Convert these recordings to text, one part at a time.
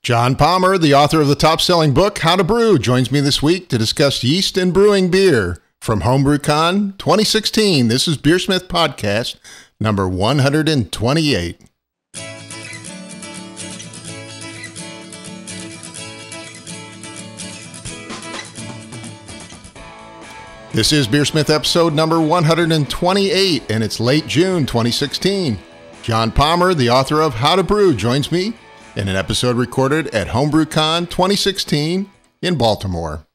John Palmer, the author of the top-selling book, How to Brew, joins me this week to discuss yeast and brewing beer. From Homebrew Con 2016, this is BeerSmith Podcast number 128. This is BeerSmith episode number 128, and it's late June 2016. John Palmer, the author of How to Brew, joins me in an episode recorded at Homebrew Con 2016 in Baltimore.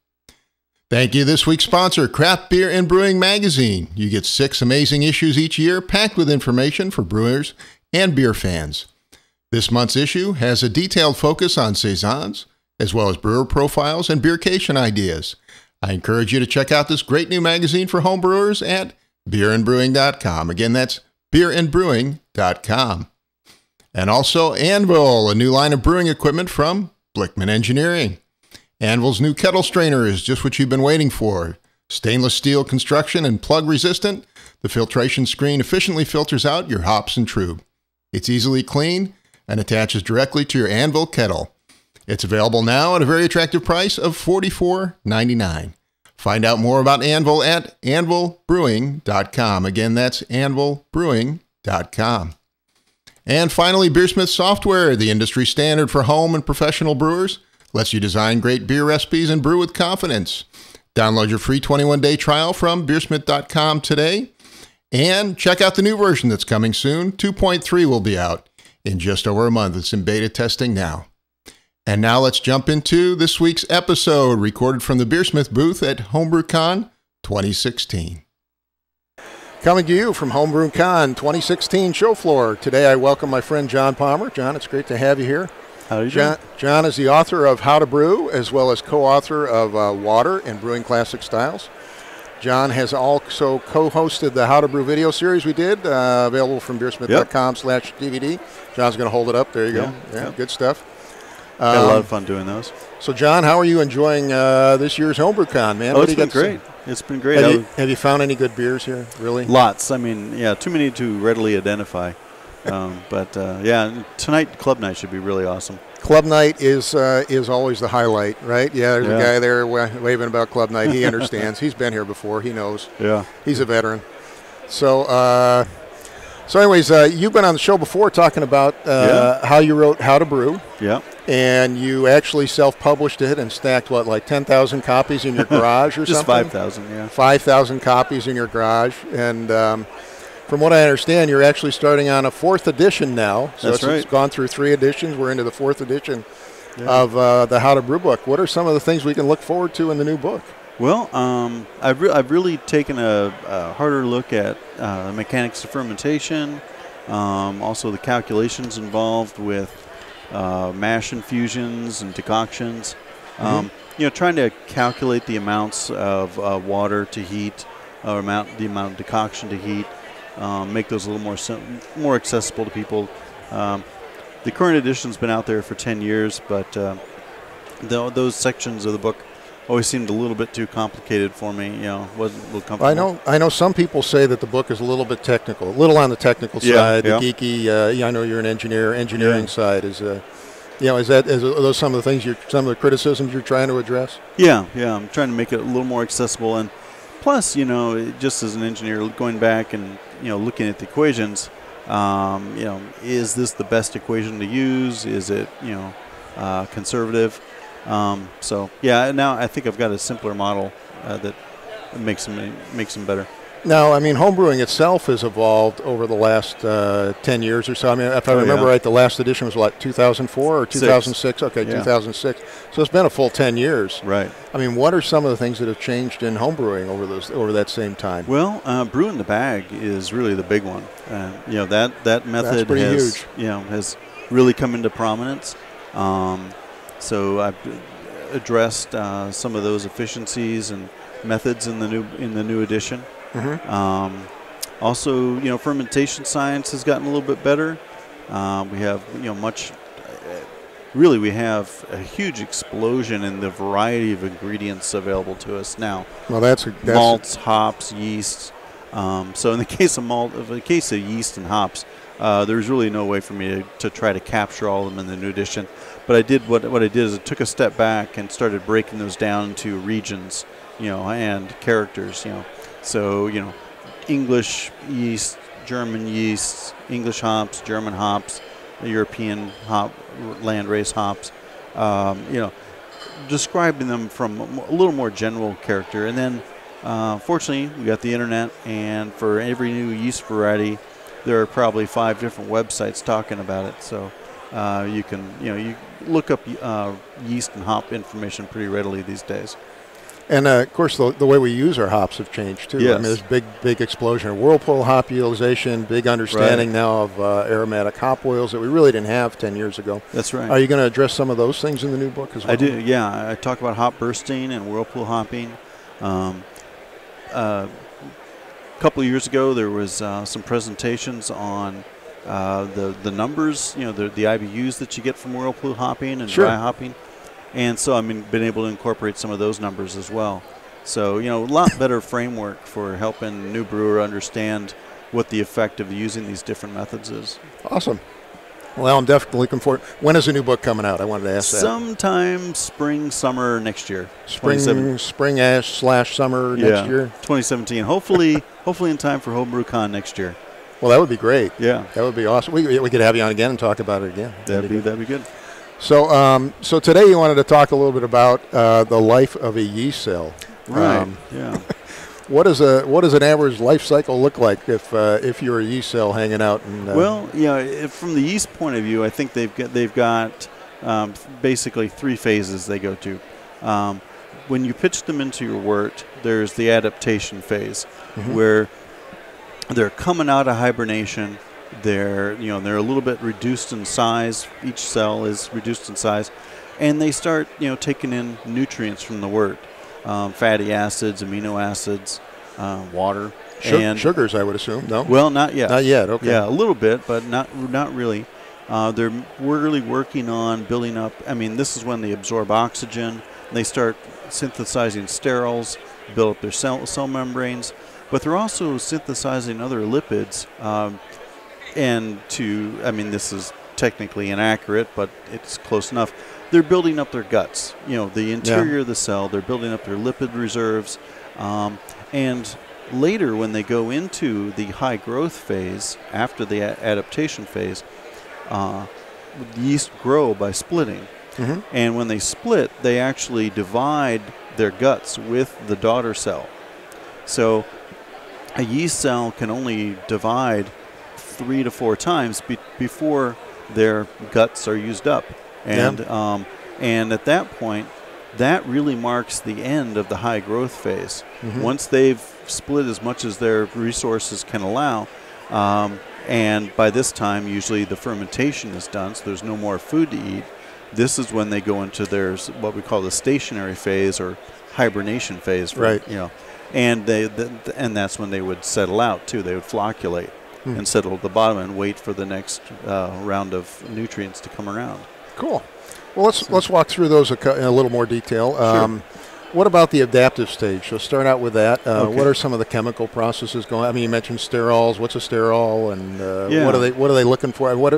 Thank you, this week's sponsor, Craft Beer and Brewing Magazine. You get 6 amazing issues each year, packed with information for brewers and beer fans. This month's issue has a detailed focus on saisons, as well as brewer profiles and beercation ideas. I encourage you to check out this great new magazine for homebrewers at beerandbrewing.com. Again, that's beerandbrewing.com. And also Anvil, a new line of brewing equipment from Blickman Engineering. Anvil's new kettle strainer is just what you've been waiting for. Stainless steel construction and plug resistant, the filtration screen efficiently filters out your hops and trub. It's easily clean and attaches directly to your Anvil kettle. It's available now at a very attractive price of $44.99. Find out more about Anvil at anvilbrewing.com. Again, that's anvilbrewing.com. And finally, BeerSmith Software, the industry standard for home and professional brewers, lets you design great beer recipes and brew with confidence. Download your free 21-day trial from beersmith.com today. And check out the new version that's coming soon. 2.3 will be out in just over a month. It's in beta testing now. And now let's jump into this week's episode, recorded from the BeerSmith booth at Homebrew Con 2016. Coming to you from Homebrew Con 2016 show floor. Today I welcome my friend John Palmer. John, it's great to have you here. How are you doing? John is the author of How to Brew, as well as co-author of Water and Brewing Classic Styles. John has also co-hosted the How to Brew video series we did, available from beersmith.com/DVD. John's going to hold it up. There you go. Yeah, good stuff. Had a lot of fun doing those. So, John, how are you enjoying this year's Homebrew Con, man? Oh, it's been great. It's been great. Have you found any good beers here, really? Lots. I mean, yeah, too many to readily identify. Yeah, tonight, Club Night should be really awesome. Club Night is always the highlight, right? Yeah, there's a guy there waving about Club Night. He understands. He's been here before. He knows. Yeah. He's a veteran. So, anyways, you've been on the show before talking about how you wrote How to Brew. Yeah. And you actually self-published it and stacked, what, like 10,000 copies in your garage or Just something? Just 5,000, yeah. 5,000 copies in your garage. And from what I understand, you're actually starting on a 4th edition now. So it's gone through 3 editions. We're into the 4th edition of the How to Brew book. What are some of the things we can look forward to in the new book? Well, I've really taken a harder look at the mechanics of fermentation, also the calculations involved with mash infusions and decoctions. You know, trying to calculate the amounts of water to heat, or the amount of decoction to heat, make those a little more accessible to people. The current edition's been out there for 10 years, but those sections of the book always seemed a little bit too complicated for me. You know, wasn't a little comfortable. I know some people say that the book is a little bit technical, a little on the technical side, the geeky. I know you're an engineer. Engineering side is, are those some of the things some of the criticisms you're trying to address? Yeah. I'm trying to make it a little more accessible, and plus, you know, just as an engineer, going back and looking at the equations, is this the best equation to use? Is it conservative? So yeah, now I think I've got a simpler model that makes them better. Now, I mean, homebrewing itself has evolved over the last 10 years or so. I mean, if I remember right, the last edition was what, 2004 or 2006? Okay, 2006. So it's been a full 10 years. Right. I mean, what are some of the things that have changed in homebrewing over that same time? Well, brew in the bag is really the big one. That method has really come into prominence. So I've addressed some of those efficiencies and methods in the new edition. Also, fermentation science has gotten a little bit better. We have we have a huge explosion in the variety of ingredients available to us now. Well, that's malts, hops, yeast. So in the case of yeast and hops, there's really no way for me to try to capture all of them in the new edition. But I did what I did is I took a step back and started breaking those down into regions, and characters, So, English yeast, German yeasts, English hops, German hops, European hop, landrace hops, describing them from a little more general character. And then, fortunately, we got the internet, and for every new yeast variety, there are probably 5 different websites talking about it. So you can, you look up yeast and hop information pretty readily these days. And, of course, the way we use our hops have changed, too. Yes. I mean, there's big explosion of whirlpool hop utilization, big understanding now of aromatic hop oils that we really didn't have 10 years ago. That's right. Are you going to address some of those things in the new book as well? I do, yeah. I talk about hop bursting and whirlpool hopping. A couple of years ago, there was some presentations on the numbers, the IBUs that you get from whirlpool hopping and Sure. dry hopping. And so I've been able to incorporate some of those numbers as well. So, a lot better framework for helping new brewer understand what the effect of using these different methods is. Awesome. Well, I'm definitely looking forward. When is the new book coming out? I wanted to ask that. Sometime spring, summer next year. Spring/summer next year? 2017. Hopefully in time for Homebrew Con next year. Well, that would be great. Yeah. That would be awesome. We could have you on again and talk about it again. That'd be good. So today you wanted to talk a little bit about the life of a yeast cell. Right. Yeah. What does an average life cycle look like if you're a yeast cell hanging out? Well, from the yeast point of view, I think they've got basically 3 phases they go to. When you pitch them into your wort, there's the adaptation phase, where they're coming out of hibernation. They're a little bit reduced in size. Each cell is reduced in size, and they start taking in nutrients from the wort, fatty acids, amino acids, water, and sugars. I would assume. No. Well, not yet. Not yet. Okay. Yeah, a little bit, but not really. They're really working on building up. I mean, this is when they absorb oxygen. They start synthesizing sterols, build up their cell membranes, but they're also synthesizing other lipids. This is technically inaccurate, but it's close enough. They're building up their guts, the interior of the cell. They're building up their lipid reserves. And later, when they go into the high growth phase, after the adaptation phase, yeast grow by splitting. And when they split, they actually divide their guts with the daughter cell. So a yeast cell can only divide 3 to 4 times before their guts are used up, and at that point, that really marks the end of the high growth phase. Once they've split as much as their resources can allow, and by this time usually the fermentation is done, so there's no more food to eat. This is when they go into their what we call the stationary phase or hibernation phase, right? And and that's when they would settle out too. They would flocculate and settle at the bottom and wait for the next round of nutrients to come around. Cool. Well, let's walk through those in a little more detail. Sure. What about the adaptive stage? So start out with that. Okay. What are some of the chemical processes going on? I mean, you mentioned sterols. What's a sterol, and Yeah. what are they looking for? And what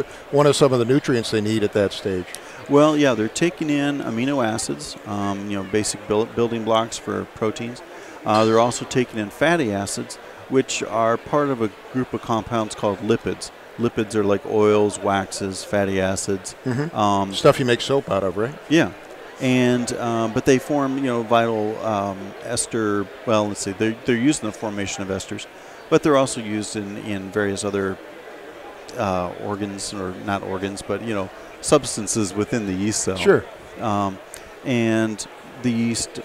are some of the nutrients they need at that stage? Well, yeah, they're taking in amino acids, basic building blocks for proteins. They're also taking in fatty acids, which are part of a group of compounds called lipids. Lipids are like oils, waxes, fatty acids. Stuff you make soap out of, right? Yeah. And but they form, vital ester. Well, let's see. They're used in the formation of esters, but they're also used in various other organs, or not organs, but substances within the yeast cell. Sure. And the yeast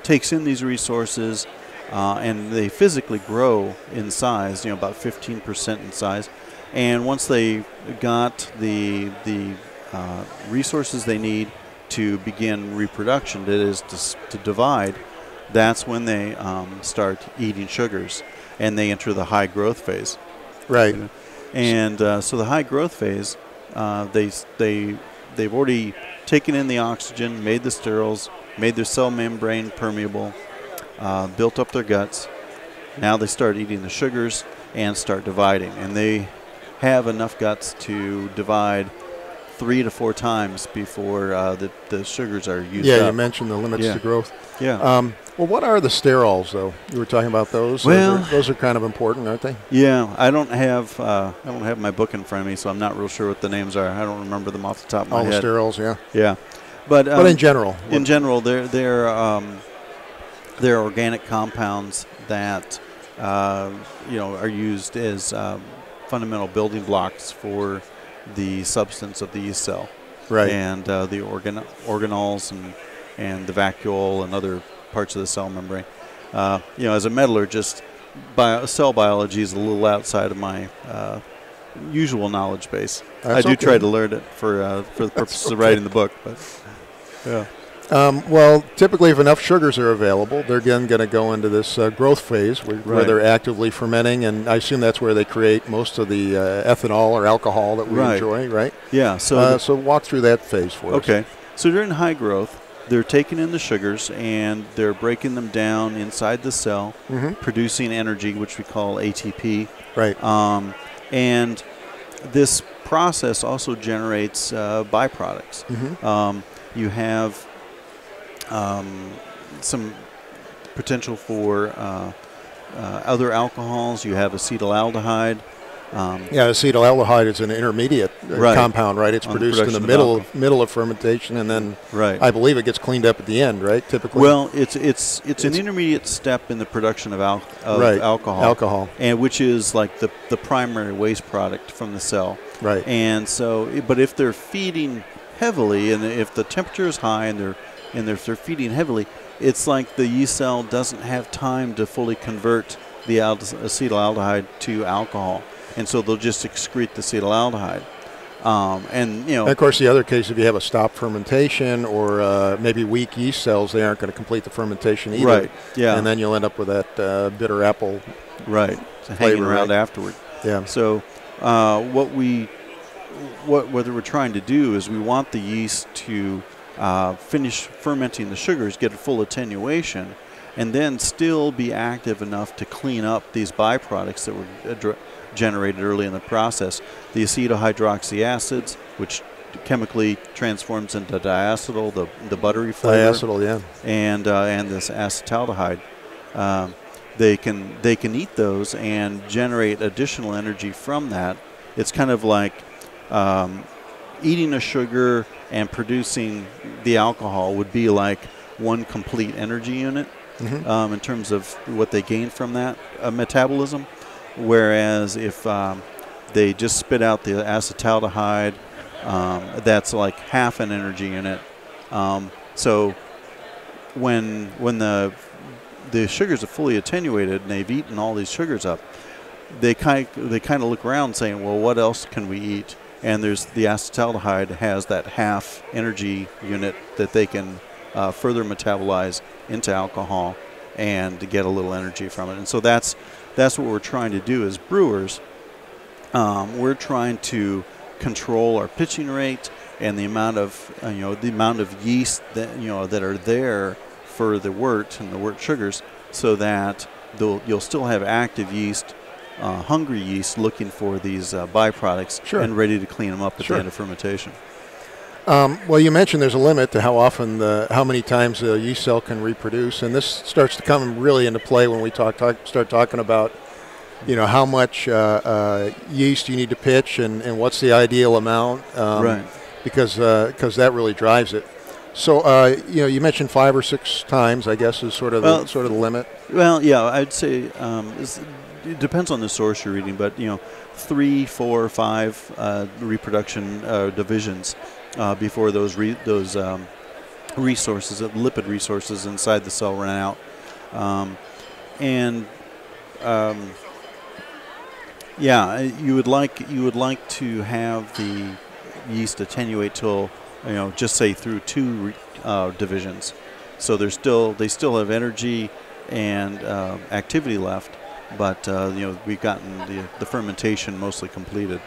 takes in these resources, and they physically grow in size. About 15% in size. And once they got the resources they need to begin reproduction, that is to divide, that's when they start eating sugars, and they enter the high growth phase. Right. And so the high growth phase, they've already taken in the oxygen, made the sterols, made their cell membrane permeable, built up their guts. Now they start eating the sugars, and start dividing. And they have enough guts to divide 3 to 4 times before the sugars are used up. Yeah, you mentioned the limits to growth. Yeah. Well, what are the sterols, though? You were talking about those. Well, those are kind of important, aren't they? Yeah, I don't have my book in front of me, so I'm not real sure what the names are. I don't remember them off the top of my head. All the sterols, yeah. Yeah, but in general, they're organic compounds that are used as fundamental building blocks for the substance of the yeast cell. Right. And the organelles and the vacuole and other parts of the cell membrane. As a metallurgist, cell biology is a little outside of my usual knowledge base. I do try to learn it for the purposes of writing the book, but yeah. Well, typically, if enough sugars are available, they're again going to go into this growth phase where they're actively fermenting, and I assume that's where they create most of the ethanol or alcohol that we enjoy, right? Yeah. So walk through that phase for us. Okay. So during high growth, they're taking in the sugars and they're breaking them down inside the cell, producing energy, which we call ATP. Right. And this process also generates byproducts. You have some potential for other alcohols. You have acetaldehyde. Acetaldehyde is an intermediate compound, right? It's produced in the middle of fermentation, and then I believe it gets cleaned up at the end, right? Typically. Well, it's an intermediate step in the production of alcohol, and which is like the primary waste product from the cell. Right. And so, but if they're feeding heavily, and if the temperature is high, and if they're feeding heavily, it's like the yeast cell doesn't have time to fully convert the acetaldehyde to alcohol. And so they'll just excrete the acetaldehyde. And of course, the other case, if you have a stop fermentation or maybe weak yeast cells, they aren't going to complete the fermentation either. Right. Yeah. And then you'll end up with that bitter apple. Right. Hanging around afterward. Yeah. So what we're trying to do is we want the yeast to finish fermenting the sugars, get a full attenuation, and then still be active enough to clean up these byproducts that were generated early in the process. The acetohydroxy acids, which chemically transforms into diacetyl, the buttery flavor. Diacetyl, yeah. And this acetaldehyde. They can eat those and generate additional energy from that. It's kind of like eating a sugar and producing the alcohol would be like one complete energy unit in terms of what they gain from that metabolism. Whereas if they just spit out the acetaldehyde, that's like half an energy unit. So when the sugars are fully attenuated and they've eaten all these sugars up, they kind of look around saying, well, what else can we eat? And there's the acetaldehyde has that half energy unit that they can further metabolize into alcohol and to get a little energy from it. And so that's what we're trying to do as brewers. We're trying to control our pitching rate and the amount of yeast that are there for the wort and the wort sugars, so that you'll still have active yeast, hungry yeast looking for these byproducts and ready to clean them up at the end of fermentation. Well, you mentioned there's a limit to how many times a yeast cell can reproduce, and this starts to come really into play when we start talking about, how much yeast you need to pitch and what's the ideal amount, because that really drives it. So, you mentioned 5 or 6 times, I guess, is sort of the limit. Well, yeah, I'd say it depends on the source you're reading, but 3, 4, 5 reproduction divisions before those resources, lipid resources inside the cell run out, you would like to have the yeast attenuate till just say through 2 divisions, so they still have energy and activity left, but we've gotten the fermentation mostly completed.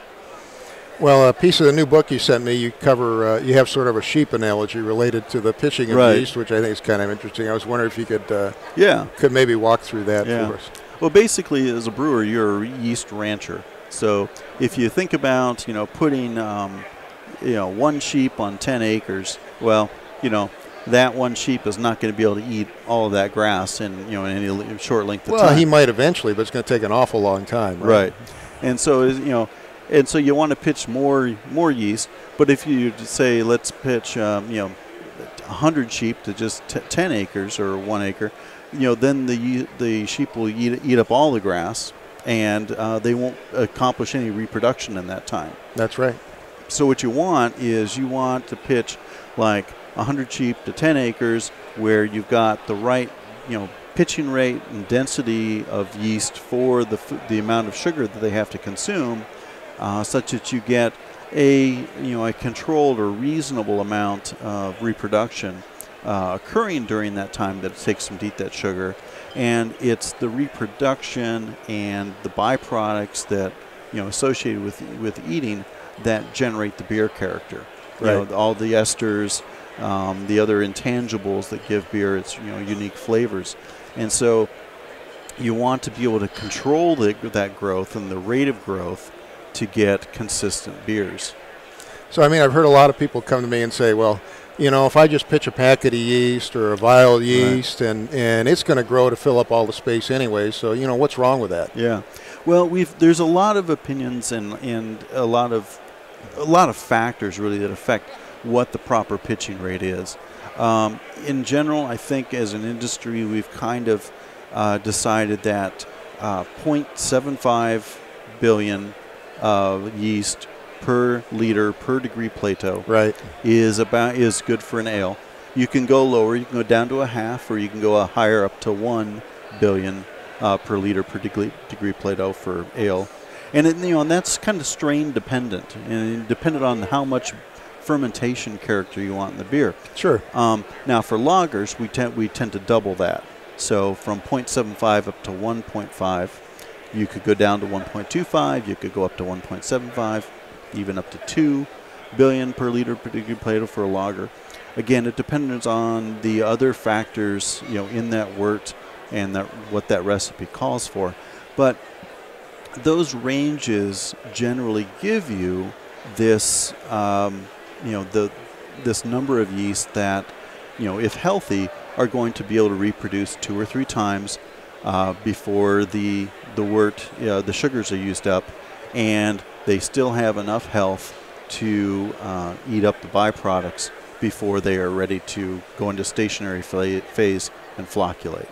Well, a piece of the new book you sent me, you cover, you have sort of a sheep analogy related to the pitching of yeast, which I think is kind of interesting. I was wondering if you could maybe walk through that for us. Well, basically, as a brewer, you're a yeast rancher. So if you think about, putting, one sheep on 10 acres, well, that one sheep is not going to be able to eat all of that grass in, in any short length of time. Well, he might eventually, but it's going to take an awful long time. Right. And so, you want to pitch more yeast. But if you say, let's pitch, 100 sheep to just 10 acres or 1 acre, then the sheep will eat up all the grass, and they won't accomplish any reproduction in that time. That's right. So what you want is to pitch like 100 sheep to 10 acres where you've got the right, pitching rate and density of yeast for the amount of sugar that they have to consume, such that you get a controlled or reasonable amount of reproduction occurring during that time that it takes them to eat that sugar. And it's the reproduction and the byproducts that associated with eating that generate the beer character. Right. All the esters, the other intangibles that give beer its unique flavors. And so you want to be able to control that growth and the rate of growth to get consistent beers. So, I've heard a lot of people come to me and say, well, if I just pitch a packet of yeast or a vial of yeast, right, and it's going to grow to fill up all the space anyway, so, what's wrong with that? Yeah. Well, there's a lot of opinions and a lot of factors really that affect what the proper pitching rate is. In general, I think as an industry, we've kind of decided that 0.75 billion yeast per liter per degree Plato, right, is good for an ale. You can go lower, you can go down to a half, or you can go higher up to 1 billion per liter per degree Plato for ale. And and that's kind of strain dependent and dependent on how much fermentation character you want in the beer. Sure. Now for lagers, we tend to double that. So from 0.75 up to 1.5. You could go down to 1.25. You could go up to 1.75, even up to 2 billion per liter per degree Plato for a lager. Again, it depends on the other factors, in that wort and what that recipe calls for. But those ranges generally give you this, this number of yeast that, if healthy, are going to be able to reproduce 2 or 3 times before the wort, the sugars are used up, and they still have enough health to eat up the byproducts before they are ready to go into stationary phase and flocculate.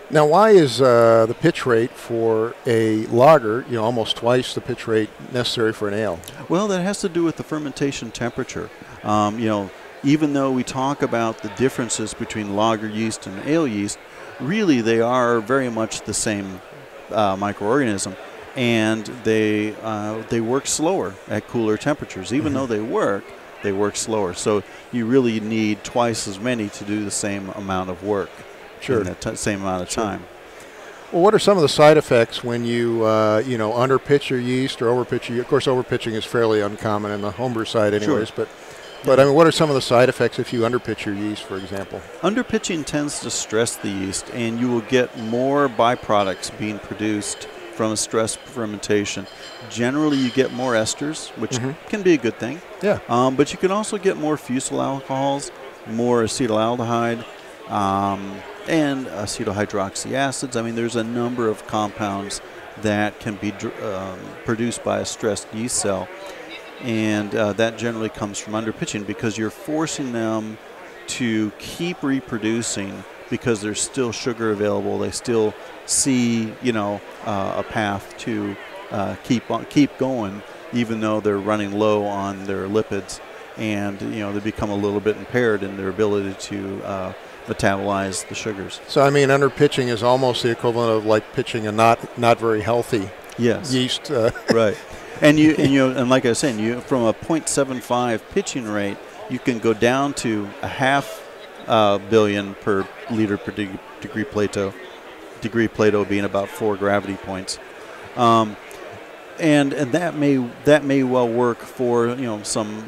Now, why is the pitch rate for a lager, almost twice the pitch rate necessary for an ale? Well, that has to do with the fermentation temperature. Even though we talk about the differences between lager yeast and ale yeast, really they are very much the same microorganism, and they work slower at cooler temperatures. Even though they work slower. So you really need twice as many to do the same amount of work. Sure. In that same amount of time. Well, what are some of the side effects when you underpitch your yeast or overpitch your? Of course, overpitching is fairly uncommon in the homebrew side, anyways. Sure. But what are some of the side effects if you underpitch your yeast, for example? Underpitching tends to stress the yeast, and you will get more byproducts being produced from a stress fermentation. Generally, you get more esters, which can be a good thing. Yeah. But you can also get more Fusel alcohols, more acetaldehyde. And acetohydroxy acids. There's a number of compounds that can be produced by a stressed yeast cell, and that generally comes from underpitching because you're forcing them to keep reproducing because there's still sugar available. They still see, a path to keep going, even though they're running low on their lipids, and they become a little bit impaired in their ability to metabolize the sugars. So underpitching is almost the equivalent of like pitching a not very healthy yeast. Right. And like I was saying, from a 0.75 pitching rate, you can go down to a half billion per liter per degree Plato. Degree Plato being about 4 gravity points. And that may well work for some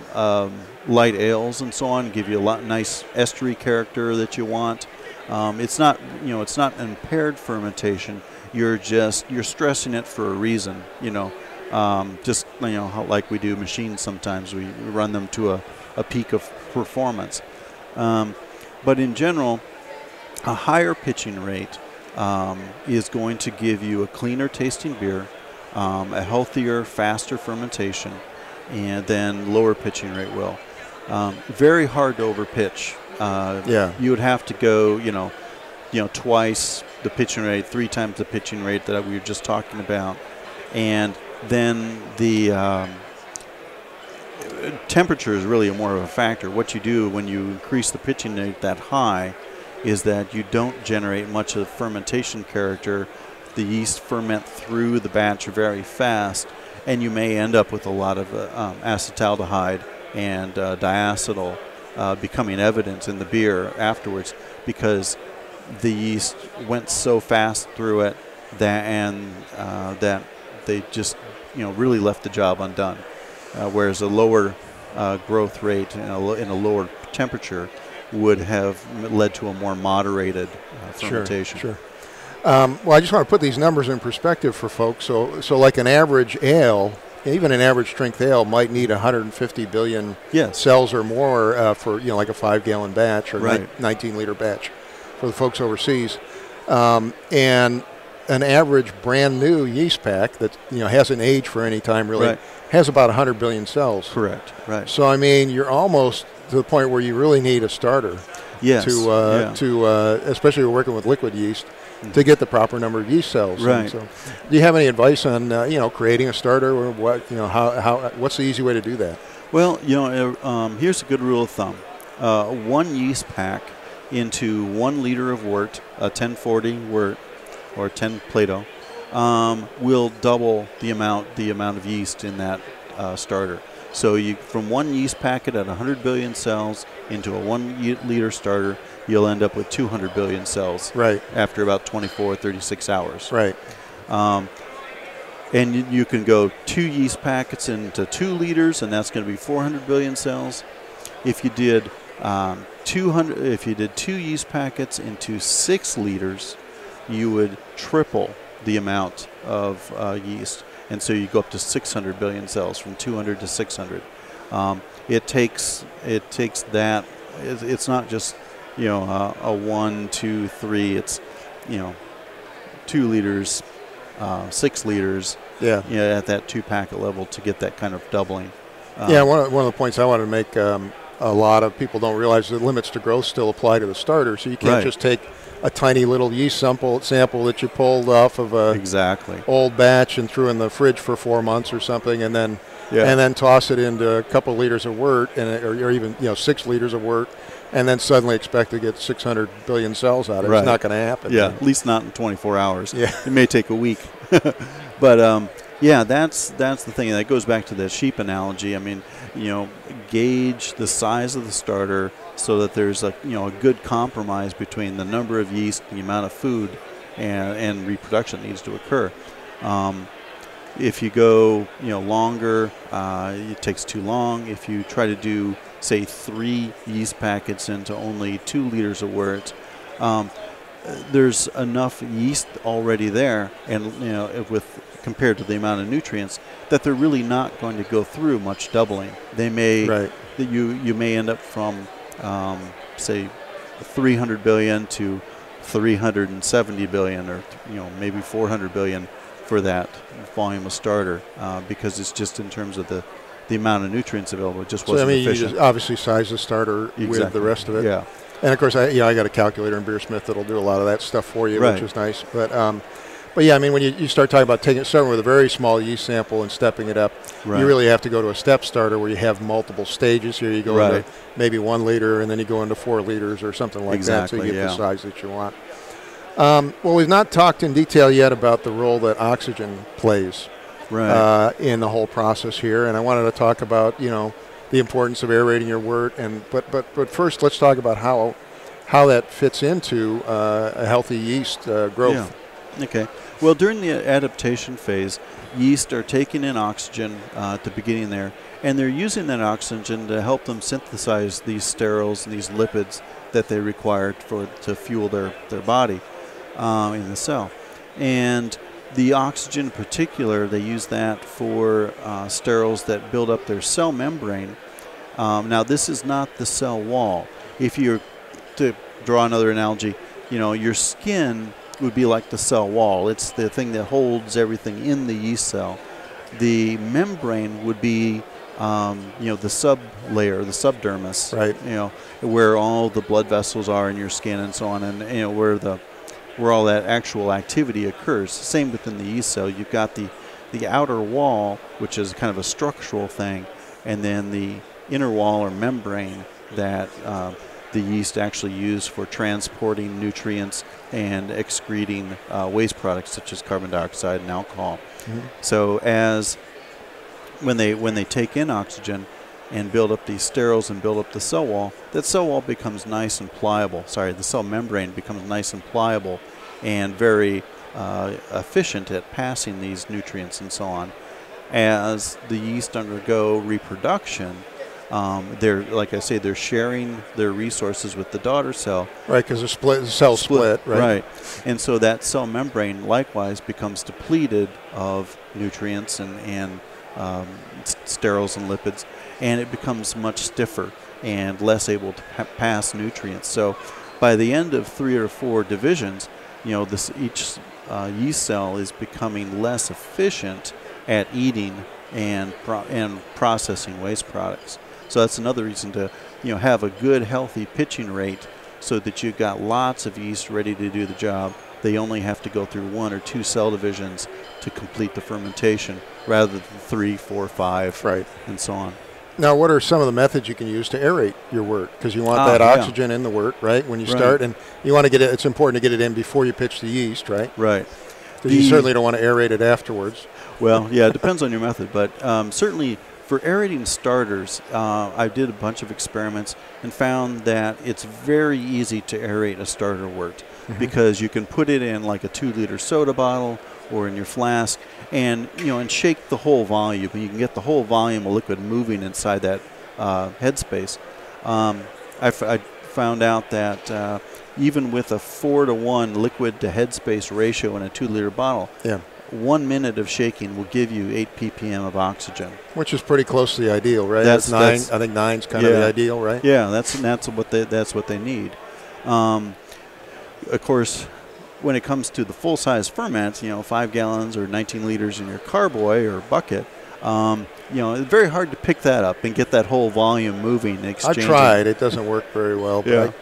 light ales and so on, give you a nice estery character that you want. It's not impaired fermentation. you're stressing it for a reason, just like we do machines sometimes, we run them to a peak of performance. But in general, a higher pitching rate is going to give you a cleaner tasting beer, a healthier, faster fermentation, and then lower pitching rate will. Very hard to overpitch. You would have to go, twice the pitching rate, 3 times the pitching rate that we were just talking about, and then the temperature is really more of a factor. What you do when you increase the pitching rate that high is that you don't generate much of fermentation character. The yeast ferment through the batch very fast, and you may end up with a lot of acetaldehyde and diacetyl becoming evident in the beer afterwards, because the yeast went so fast through it that they just really left the job undone. Whereas a lower growth rate in a lower temperature would have led to a more moderated fermentation. Sure. Well, I just want to put these numbers in perspective for folks. So like an average ale, even an average strength ale might need 150 billion cells or more for like a 5-gallon batch or 19-liter batch for the folks overseas, and an average brand new yeast pack that hasn't aged for any time really has about 100 billion cells. Correct. Right. So I mean, you're almost to the point where you really need a starter. Yes. To especially working with liquid yeast, to get the proper number of yeast cells. Right. So, do you have any advice on creating a starter, or what what's the easy way to do that? Well, here's a good rule of thumb: 1 yeast pack into 1 liter of wort, a 1040 wort or 10 Plato, will double the amount of yeast in that starter. So from 1 yeast packet at 100 billion cells into a 1 liter starter, you'll end up with 200 billion cells after about 24, 36 hours. Right. And you can go 2 yeast packets into 2 liters, and that's going to be 400 billion cells. If you did 2 yeast packets into 6 liters, you would triple the amount of yeast. And so you go up to 600 billion cells, from 200 to 600. It takes that. It's not just a 1, 2, 3. It's 2 liters, 6 liters. At that 2 packet level to get that kind of doubling. One of the points I wanted to make. A lot of people don't realize the limits to growth still apply to the starter. So you can't just take a tiny little yeast sample that you pulled off of a old batch and threw in the fridge for 4 months or something, and then toss it into a couple liters of wort, or even 6 liters of wort, and then suddenly expect to get 600 billion cells out of it. It's not going to happen. Yeah, at least not in 24 hours. Yeah, it may take a week. But that's the thing. That goes back to the sheep analogy. I mean, gauge the size of the starter so that there's a good compromise between the number of yeast, the amount of food, and reproduction needs to occur. If you go longer, it takes too long. If you try to do, say, 3 yeast packets into only 2 liters of wort, there's enough yeast already there, and compared to the amount of nutrients, that they're really not going to go through much doubling. They may you may end up from say 300 billion to 370 billion, or maybe 400 billion for that volume of starter, because it's just in terms of the amount of nutrients available. It just wasn't efficient. You just obviously size the starter with the rest of it. Yeah. And of course, I got a calculator in BeerSmith that'll do a lot of that stuff for you, which is nice. But yeah, I mean, when you start talking about starting with a very small yeast sample and stepping it up, you really have to go to a step starter where you have multiple stages. Here you go into maybe 1 liter, and then you go into 4 liters or something like that, so you get the size that you want. Well, we've not talked in detail yet about the role that oxygen plays in the whole process here, and I wanted to talk about the importance of aerating your wort. But first, let's talk about how that fits into a healthy yeast growth. Yeah. Okay. Well, during the adaptation phase, yeast are taking in oxygen at the beginning there, and they're using that oxygen to help them synthesize these sterols and these lipids that they require to fuel their body in the cell. And the oxygen in particular, they use that for sterols that build up their cell membrane. Now, this is not the cell wall. If you're to draw another analogy, your skin would be like the cell wall. It's the thing that holds everything in the yeast cell. The membrane would be, the sub-layer, the subdermis, right? Where all the blood vessels are in your skin and so on, and where all that actual activity occurs. Same within the yeast cell. You've got the outer wall, which is kind of a structural thing, and then the inner wall or membrane that the yeast actually use for transporting nutrients and excreting waste products such as carbon dioxide and alcohol. Mm-hmm. So when they take in oxygen and build up these sterols and build up the cell wall, that cell wall becomes nice and pliable. The cell membrane becomes nice and pliable and very efficient at passing these nutrients and so on. As the yeast undergo reproduction, they're sharing their resources with the daughter cell. Right, because the cell split, right? Right. And so that cell membrane likewise becomes depleted of nutrients and sterols and lipids, and it becomes much stiffer and less able to pass nutrients. So by the end of 3 or 4 divisions, each yeast cell is becoming less efficient at eating and processing waste products. So that's another reason to have a good healthy pitching rate, so that you've got lots of yeast ready to do the job. They only have to go through 1 or 2 cell divisions to complete the fermentation, rather than 3, 4, 5, right, and so on. Now, what are some of the methods you can use to aerate your wort? Because you want that oxygen in the wort, right, when you start, and you want to get it. It's important to get it in before you pitch the yeast, right? Right. Because you certainly don't want to aerate it afterwards. Well, yeah, it depends on your method, but certainly for aerating starters, I did a bunch of experiments and found that it's very easy to aerate a starter wort, mm-hmm. because you can put it in like a 2-liter soda bottle or in your flask, and and shake the whole volume. You can get the whole volume of liquid moving inside that headspace. I found out that even with a 4-to-1 liquid to headspace ratio in a 2-liter bottle, 1 minute of shaking will give you 8 ppm of oxygen, which is pretty close to the ideal, right? That's 9. I think 9's kind of the ideal, right? Yeah, that's what they need. Of course, when it comes to the full-size ferment, 5 gallons or 19 liters in your carboy or bucket, it's very hard to pick that up and get that whole volume moving. I tried. It doesn't work very well, but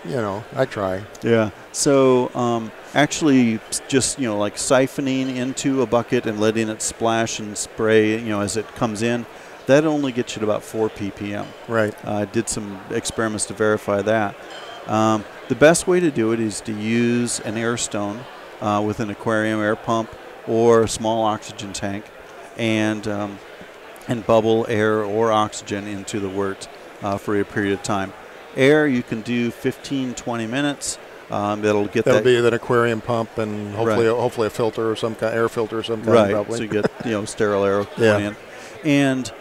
I try. Yeah. So actually, just like siphoning into a bucket and letting it splash and spray, as it comes in, that only gets you to about 4 ppm. Right. I did some experiments to verify that. The best way to do it is to use an air stone with an aquarium air pump or a small oxygen tank, and bubble air or oxygen into the wort for a period of time. Air, you can do 15-20 minutes. That'll be an aquarium pump and hopefully a filter or some kind, air filter or some kind. Right. Probably. So you get sterile air going in, and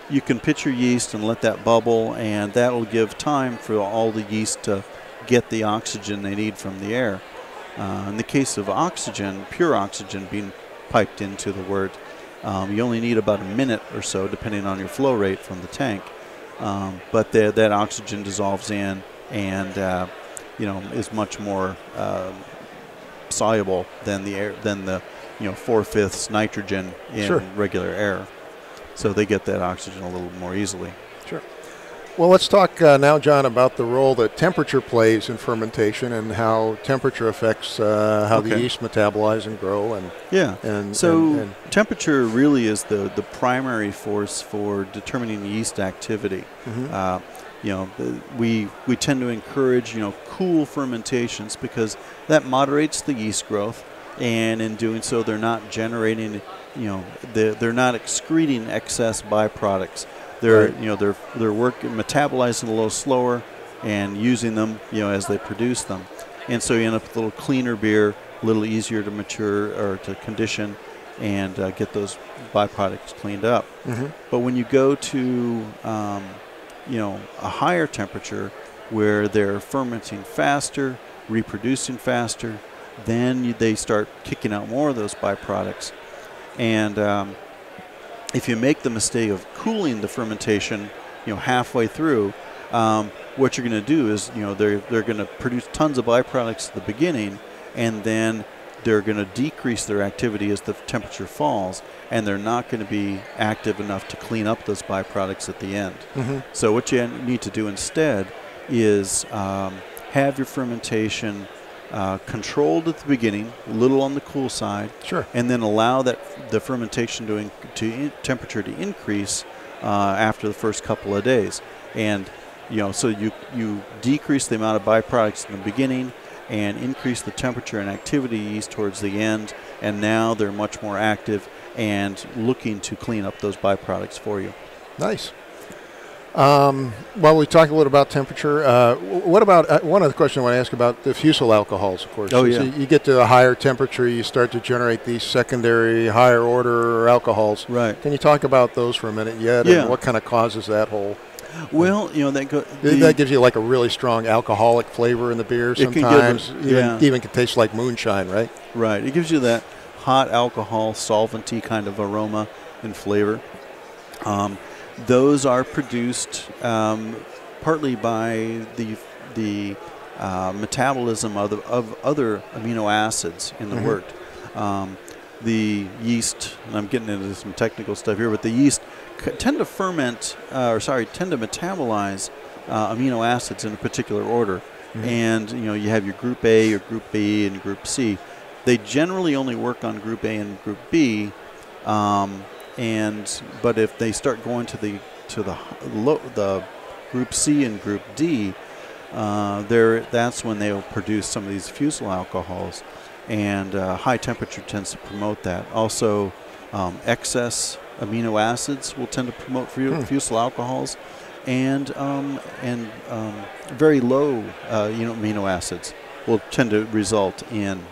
you can pitch your yeast and let that bubble, and that will give time for all the yeast to get the oxygen they need from the air. In the case of oxygen, pure oxygen being piped into the wort, you only need about a minute or so, depending on your flow rate from the tank. But that oxygen dissolves in and is much more soluble than the air, than the 4/5 nitrogen in regular air. So they get that oxygen a little more easily. Sure. Well, let's talk now, John, about the role that temperature plays in fermentation and how temperature affects how the yeast metabolize and grow. And temperature really is the primary force for determining yeast activity. Mm-hmm. We tend to encourage cool fermentations because that moderates the yeast growth, and in doing so, they're not generating they're not excreting excess byproducts. They're working, metabolizing a little slower, and using them as they produce them, and so you end up with a little cleaner beer, a little easier to mature or to condition, and get those byproducts cleaned up. Mm-hmm. But when you go to a higher temperature where they're fermenting faster, reproducing faster, then they start kicking out more of those byproducts. And if you make the mistake of cooling the fermentation, halfway through, what you're going to do is, they're going to produce tons of byproducts at the beginning, and then they're going to decrease their activity as the temperature falls, and they're not going to be active enough to clean up those byproducts at the end. Mm-hmm. So what you need to do instead is have your fermentation controlled at the beginning, a little on the cool side, Sure. and then allow the fermentation temperature to increase after the first couple of days. And so you decrease the amount of byproducts in the beginning and increase the temperature and activity yeast towards the end, and now they're much more active and looking to clean up those byproducts for you. Nice. Well, we talked a little about temperature. What about one other question I want to ask about the Fusel alcohols, of course. Oh, yeah. So you get to a higher temperature, you start to generate these secondary higher order alcohols. Right. Can you talk about those for a minute yet? Yeah. And what kind of causes that whole? Well, that gives you like a really strong alcoholic flavor in the beer sometimes. Even can taste like moonshine, right? Right. It gives you that hot alcohol, solventy kind of aroma and flavor. Those are produced partly by the metabolism of other amino acids in the wort. The yeast, and I'm getting into some technical stuff here, but the yeast tend to metabolize amino acids in a particular order. And you have your group A, your group B, and group C. They generally only work on group A and group B. But if they start going to the group C and group D, that's when they'll produce some of these Fusel alcohols, and high temperature tends to promote that. Also, excess amino acids will tend to promote Fusel alcohols, and very low amino acids will tend to result in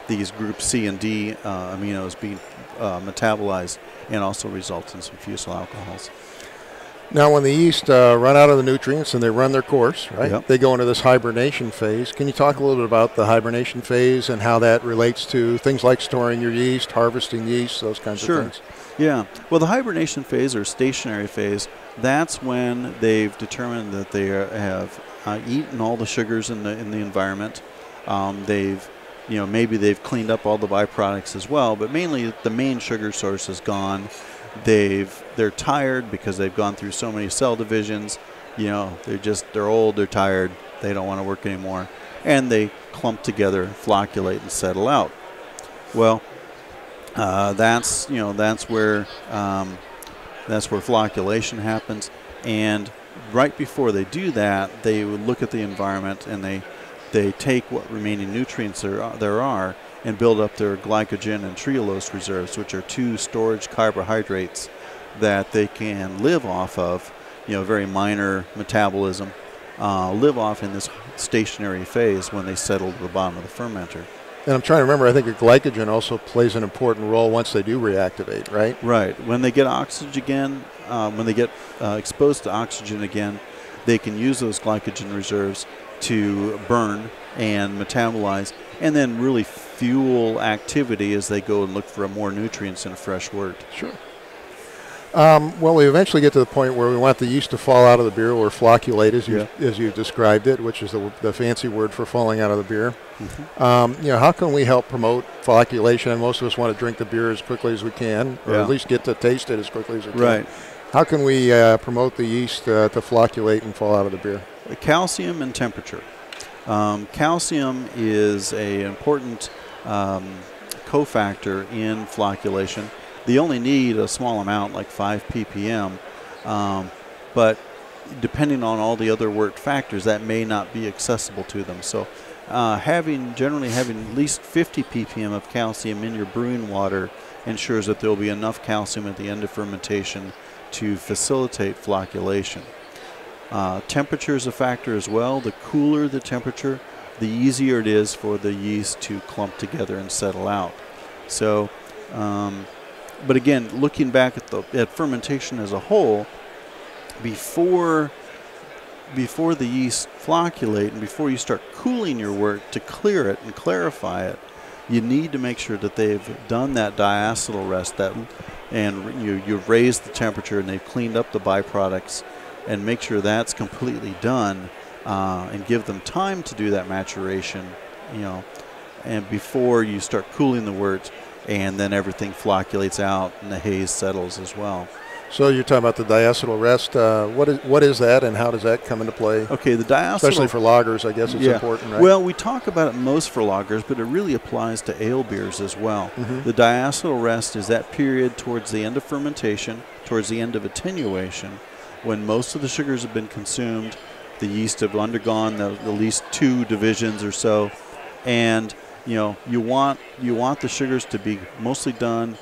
these group C and D aminos being metabolized, and also results in some Fusel alcohols. Now, when the yeast run out of the nutrients and they run their course, right? Yep. They go into this hibernation phase. Can you talk a little bit about the hibernation phase and how that relates to things like storing your yeast, harvesting yeast, those kinds of things? Yeah. Well, the hibernation phase or stationary phase, that's when they've determined that they have eaten all the sugars in the environment. Maybe they've cleaned up all the byproducts as well, but mainly the main sugar source is gone. They're tired because they've gone through so many cell divisions. They're old, they're tired, they don't want to work anymore, and they clump together, flocculate, and settle out. Well, that's where flocculation happens, and right before they do that, they would look at the environment and they take what remaining nutrients there are and build up their glycogen and trehalose reserves, which are two storage carbohydrates that they can live off of, very minor metabolism, live off in this stationary phase when they settle to the bottom of the fermenter. And I'm trying to remember, I think the glycogen also plays an important role once they do reactivate, right? Right. When they get oxygen again, when they get exposed to oxygen again, they can use those glycogen reserves to burn and metabolize, and then really fuel activity as they go and look for more nutrients in a fresh wort. Sure. Well, we eventually get to the point where we want the yeast to fall out of the beer, or flocculate, as you described it, which is the fancy word for falling out of the beer. How can we help promote flocculation? And most of us want to drink the beer as quickly as we can, or at least get to taste it as quickly as we can. Right. How can we promote the yeast to flocculate and fall out of the beer? Calcium and temperature. Calcium is an important cofactor in flocculation. They only need a small amount, like 5 ppm, but depending on all the other wort factors, that may not be accessible to them. So generally having at least 50 ppm of calcium in your brewing water ensures that there will be enough calcium at the end of fermentation to facilitate flocculation. Temperature is a factor as well. The cooler the temperature, the easier it is for the yeast to clump together and settle out. So, but again, looking back at fermentation as a whole, before before the yeast flocculate and before you start cooling your wort to clear it and clarify it, you need to make sure that they've done that diacetyl rest, and you've raised the temperature and they've cleaned up the byproducts, and make sure that's completely done, and give them time to do that maturation, and before you start cooling the wort, and then everything flocculates out and the haze settles as well. So you're talking about the diacetyl rest. What is that, and how does that come into play? Okay, the diacetyl, especially for lagers, I guess it's important, right? Well, we talk about it most for lagers, but it really applies to ale beers as well. The diacetyl rest is that period towards the end of fermentation, towards the end of attenuation, when most of the sugars have been consumed, the yeast have undergone at least 2 divisions or so, and you want the sugars to be mostly done,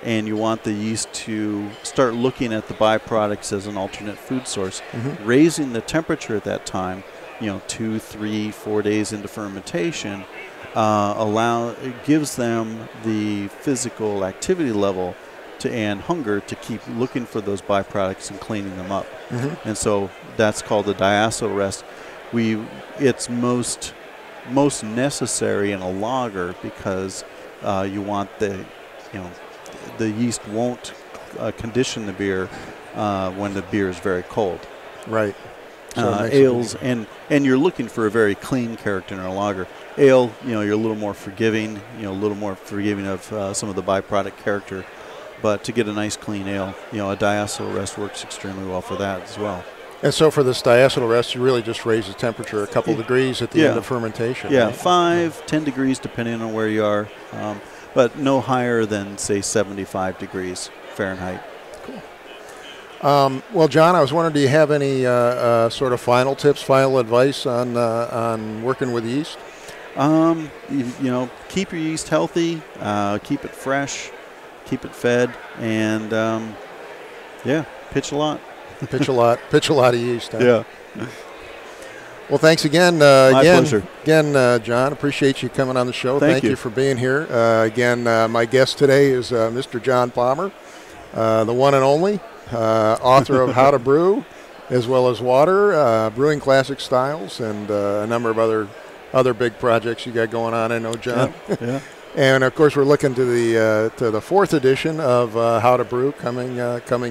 and you want the yeast to start looking at the byproducts as an alternate food source. Raising the temperature at that time, 2, 3, 4 days into fermentation, it gives them the physical activity level and hunger to keep looking for those byproducts and cleaning them up. And so that's called the diacetyl rest. It's most necessary in a lager because you want the yeast won't condition the beer when the beer is very cold. Right. So ales, and you're looking for a very clean character in a lager. Ale, you're a little more forgiving, of some of the byproduct character. But to get a nice clean ale, a diacetyl rest works extremely well for that as well. And so for this diacetyl rest, you really just raise the temperature a couple degrees at the end of fermentation. Yeah, right? 5, 10 degrees depending on where you are, but no higher than, say, 75 degrees Fahrenheit. Cool. Well, John, I was wondering, do you have any sort of final tips, final advice on working with yeast? Keep your yeast healthy, keep it fresh, keep it fed, and pitch a lot. Pitch a lot of yeast. Huh? Yeah. Well, thanks again. My pleasure. Again, John, appreciate you coming on the show. Thank you for being here. Again, my guest today is Mr. John Palmer, the one and only author of How to Brew, as well as Water, Brewing Classic Styles, and a number of other big projects you got going on. I know, John. Yeah. And of course, we're looking to the 4th edition of How to Brew coming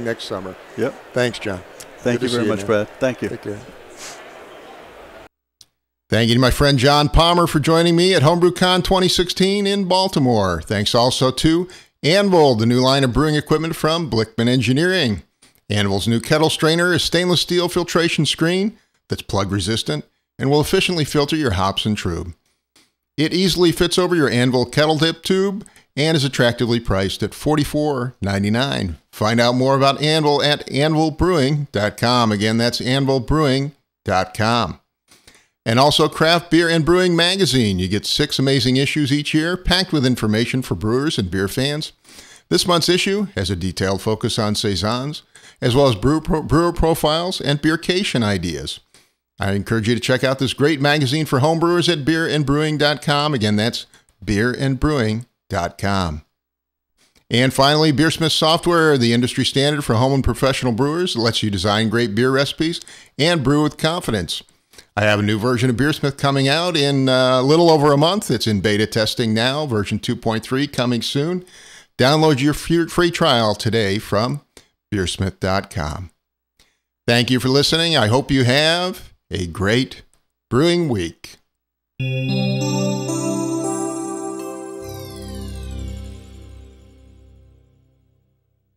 next summer. Yep. Thanks, John. Thank you very much, Brad. Thank you. Take care. Thank you to my friend John Palmer for joining me at Homebrew Con 2016 in Baltimore. Thanks also to Anvil, the new line of brewing equipment from Blickman Engineering. Anvil's new kettle strainer is stainless steel filtration screen that's plug resistant and will efficiently filter your hops and trub. It easily fits over your Anvil kettle dip tube and is attractively priced at $44.99. Find out more about Anvil at anvilbrewing.com. Again, that's anvilbrewing.com. And also Craft Beer and Brewing Magazine. You get 6 amazing issues each year, packed with information for brewers and beer fans. This month's issue has a detailed focus on saisons, as well as brewer profiles and beercation ideas. I encourage you to check out this great magazine for homebrewers at beerandbrewing.com. Again, that's beerandbrewing.com. And finally, BeerSmith software, the industry standard for home and professional brewers, lets you design great beer recipes and brew with confidence. I have a new version of BeerSmith coming out in a little over a month. It's in beta testing now, version 2.3 coming soon. Download your free trial today from beersmith.com. Thank you for listening. I hope you have a great brewing week.